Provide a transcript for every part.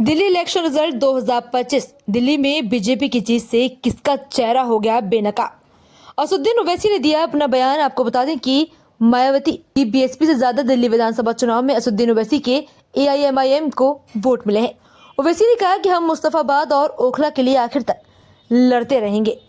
Delhi election result 2025। Delhi में BJP की जीत से किसका चेहरा हो गया बेनकाब। असदुद्दीन ओवैसी ने दिया अपना बयान। आपको बता दें कि मायावती की बीएसपी से ज्यादा दिल्ली विधानसभा चुनाव में असदुद्दीन ओवैसी के एआईएमआईएम को वोट मिले हैं। ओवैसी ने कहा कि हम मुस्तफाबाद और ओखला के लिए आखिर तक लड़ते रहेंगे।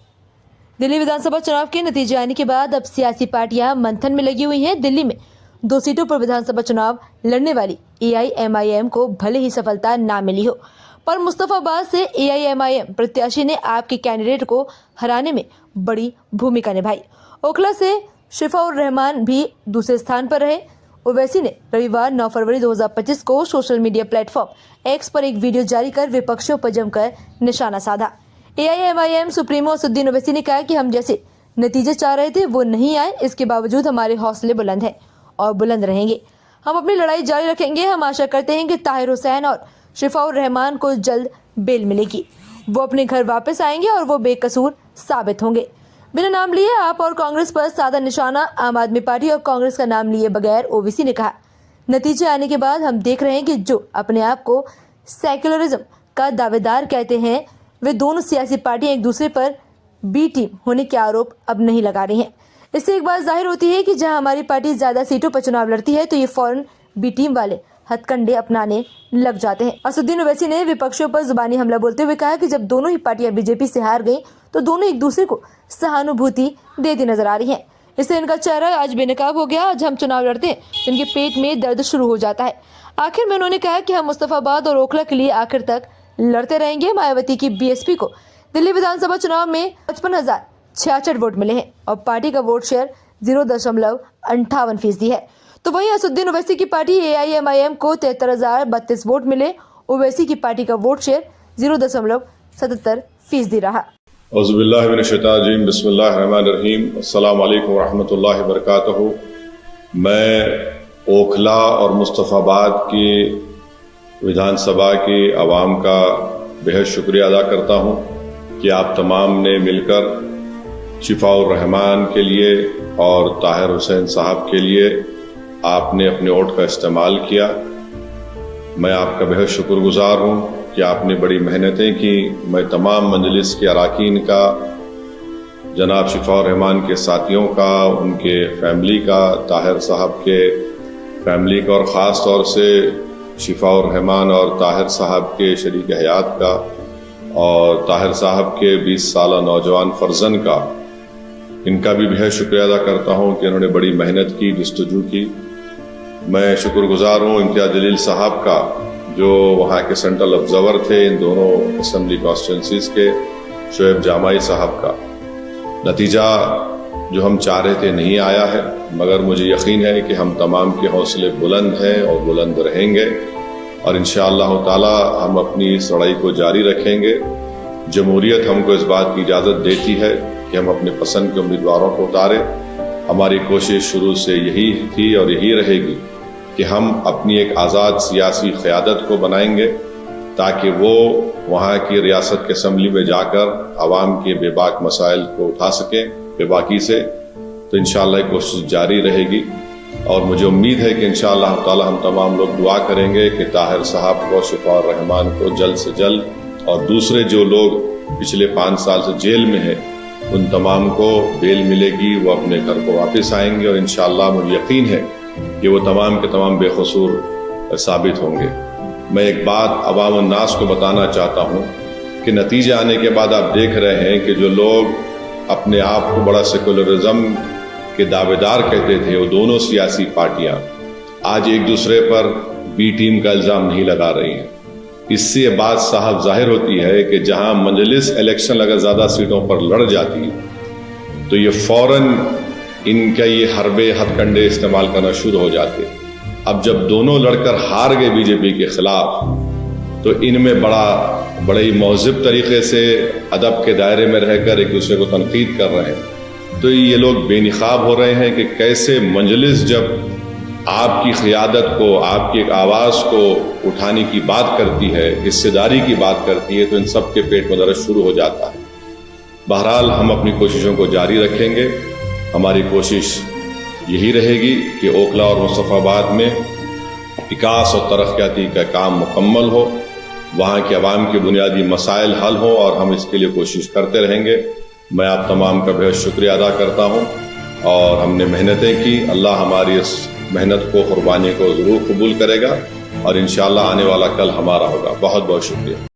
दिल्ली विधानसभा चुनाव के नतीजे आने के बाद अब सियासी पार्टियां मंथन में लगी हुई हैं। दिल्ली में 2 सीटों पर विधानसभा चुनाव लड़ने वाली एआईएमआईएम को भले ही सफलता ना मिली हो, पर मुस्तफाबाद से एआईएमआईएम प्रत्याशी ने आपके कैंडिडेट को हराने में बड़ी भूमिका निभाई। ओखला से शिफाउर रहमान भी दूसरे स्थान पर रहे। ओवैसी ने रविवार 9 फरवरी 2025 को सोशल मीडिया प्लेटफॉर्म एक्स पर एक वीडियो जारी कर विपक्षियों पर जमकर निशाना साधा। एआईएमआईएम सुप्रीमो असदुद्दीन ओवैसी ने कहा कि हम जैसे नतीजे चाह रहे थे वो नहीं आए, इसके बावजूद हमारे हौसले बुलंद हैं और बुलंद रहेंगे। हम अपनी लड़ाई जारी रखेंगे। हम आशा करते हैं कि ताहिर हुसैन और शिफाउर रहमान को जल्द बेल मिलेगी, वो अपने घर वापस आएंगे और वो बेकसूर साबित होंगे। बिना नाम लिए आप और कांग्रेस पर साधा निशाना आम आदमी पार्टी और कांग्रेस का नाम लिए बगैर ओवैसी ने कहा, नतीजे आने के बाद हम देख रहे हैं कि जो अपने आप को सेक्युलरिज्म का दावेदार कहते हैं वे दोनों सियासी पार्टियां एक दूसरे पर बी टीम होने के आरोप अब नहीं लगा रही हैं। इससे एक बात जाहिर होती है कि जहां हमारी पार्टी ज्यादा सीटों पर चुनाव लड़ती है तो ये फौरन बी टीम वाले हथकंडे अपनाने लग जाते हैं। असदुद्दीन ओवैसी ने विपक्षियों पर जुबानी हमला बोलते हुए कहा कि जब दोनों ही पार्टियां बीजेपी से हार गईं तो दोनों एक दूसरे को सहानुभूति देती नजर आ रही हैं। इससे इनका चेहरा आज बेनकाब हो गया। आज हम चुनाव लड़ते हैं तो इनके पेट में दर्द शुरू हो जाता है। आखिर में उन्होंने कहा कि हम मुस्तफाबाद और ओखला के लिए आखिर तक लड़ते रहेंगे। मायावती की बीएसपी को दिल्ली विधानसभा चुनाव में 55,066 वोट मिले हैं और पार्टी का वोट शेयर 0.58% है। तो वहीं असदुद्दीन ओवैसी की पार्टी एआईएमआईएम को 73,032 वोट मिले। ओवैसी की पार्टी का वोट शेयर 0.77% रहा। औज़ुबिल्लाहि मिनश्शैतानिर्रजीम, बिस्मिल्लाहिर्रहमानिर्रहीम, अस्सलामु अलैकुम रहमतुल्लाहि व बरकातहू। मैं ओखला और मुस्तफाबाद की विधानसभा की आवाम का बेहद शुक्रिया अदा करता हूँ कि आप तमाम ने मिलकर शिफाउर रहमान के लिए और ताहिर हुसैन साहब के लिए आपने अपने वोट का इस्तेमाल किया। मैं आपका बेहद शुक्रगुजार हूँ कि आपने बड़ी मेहनतें की। मैं तमाम मजलिस के अराकीन का, जनाब शिफाउर रहमान के साथियों का, उनके फैमिली का, ताहिर साहब के फैमिली का और ख़ास तौर से शिफाउर रहमान और ताहिर साहब के शरीक हयात का और ताहिर साहब के 20 साला नौजवान फर्जन का, इनका भी बेहद शुक्रिया अदा करता हूँ कि इन्होंने बड़ी मेहनत की, जस्तजू की। मैं शुक्रगुजार हूँ इम्तियाज जलील साहब का जो वहाँ के सेंट्रल ऑब्जर्वर थे, इन दोनों असेंबली कॉन्स्टिट्यूंसीज के, शोएब जामाई साहब का। नतीजा जो हम चाह रहे थे नहीं आया है, मगर मुझे यकीन है कि हम तमाम के हौसले बुलंद हैं और बुलंद रहेंगे और इंशाअल्लाह ताला हम अपनी इस लड़ाई को जारी रखेंगे। जमहूरियत हमको इस बात की इजाज़त देती है कि हम अपने पसंद के उम्मीदवारों को उतारें। हमारी कोशिश शुरू से यही थी और यही रहेगी कि हम अपनी एक आज़ाद सियासी क़यादत को बनाएंगे ताकि वो वहाँ की रियासत के असम्बली में जाकर आवाम के बेबाक मसाइल को उठा सकें बेबाकी से। तो इंशाअल्लाह कोशिश जारी रहेगी और मुझे उम्मीद है कि इंशाअल्लाह ताला हम तमाम लोग दुआ करेंगे कि ताहिर साहब को, शिफाउर रहमान को जल्द से जल्द और दूसरे जो लोग पिछले 5 साल से जेल में हैं उन तमाम को बेल मिलेगी, वो अपने घर को वापस आएंगे और इंशाअल्लाह मुझे यकीन है कि वो तमाम के तमाम बेकसूर साबित होंगे। मैं एक बात अवाम अन्नास को बताना चाहता हूँ कि नतीजे आने के बाद आप देख रहे हैं कि जो लोग अपने आप को बड़ा सेकुलरिज्म के दावेदार कहते थे, वो दोनों सियासी पार्टियां आज एक दूसरे पर बी टीम का इल्ज़ाम नहीं लगा रही हैं। इससे ये बात साहब जाहिर होती है कि जहां मजलिस इलेक्शन अगर ज़्यादा सीटों पर लड़ जाती तो ये फौरन इनका ये हरबे हथकंडे इस्तेमाल करना शुरू हो जाते। अब जब दोनों लड़कर हार गए बीजेपी के खिलाफ तो इनमें बड़े ही महज़िब तरीके से अदब के दायरे में रहकर एक दूसरे को तनकीद कर रहे हैं। तो ये लोग बेनिकाब हो रहे हैं कि कैसे मजलिस जब आपकी क़यादत को, आपकी एक आवाज़ को उठाने की बात करती है, हिस्सेदारी की बात करती है, तो इन सब के पेट में दर्द शुरू हो जाता है। बहरहाल हम अपनी कोशिशों को जारी रखेंगे। हमारी कोशिश यही रहेगी कि ओखला और मुस्तफाबाद में विकास और तरक्याती का काम मुकम्मल हो। वहाँ के अवाम के बुनियादी मसाइल हल हों, और हम इसके लिए कोशिश करते रहेंगे। मैं आप तमाम का बेहद शुक्रिया अदा करता हूँ। और हमने मेहनतें की, अल्लाह हमारी इस मेहनत को, कुर्बानी को ज़रूर कबूल करेगा, और इंशाअल्लाह आने वाला कल हमारा होगा। बहुत बहुत शुक्रिया।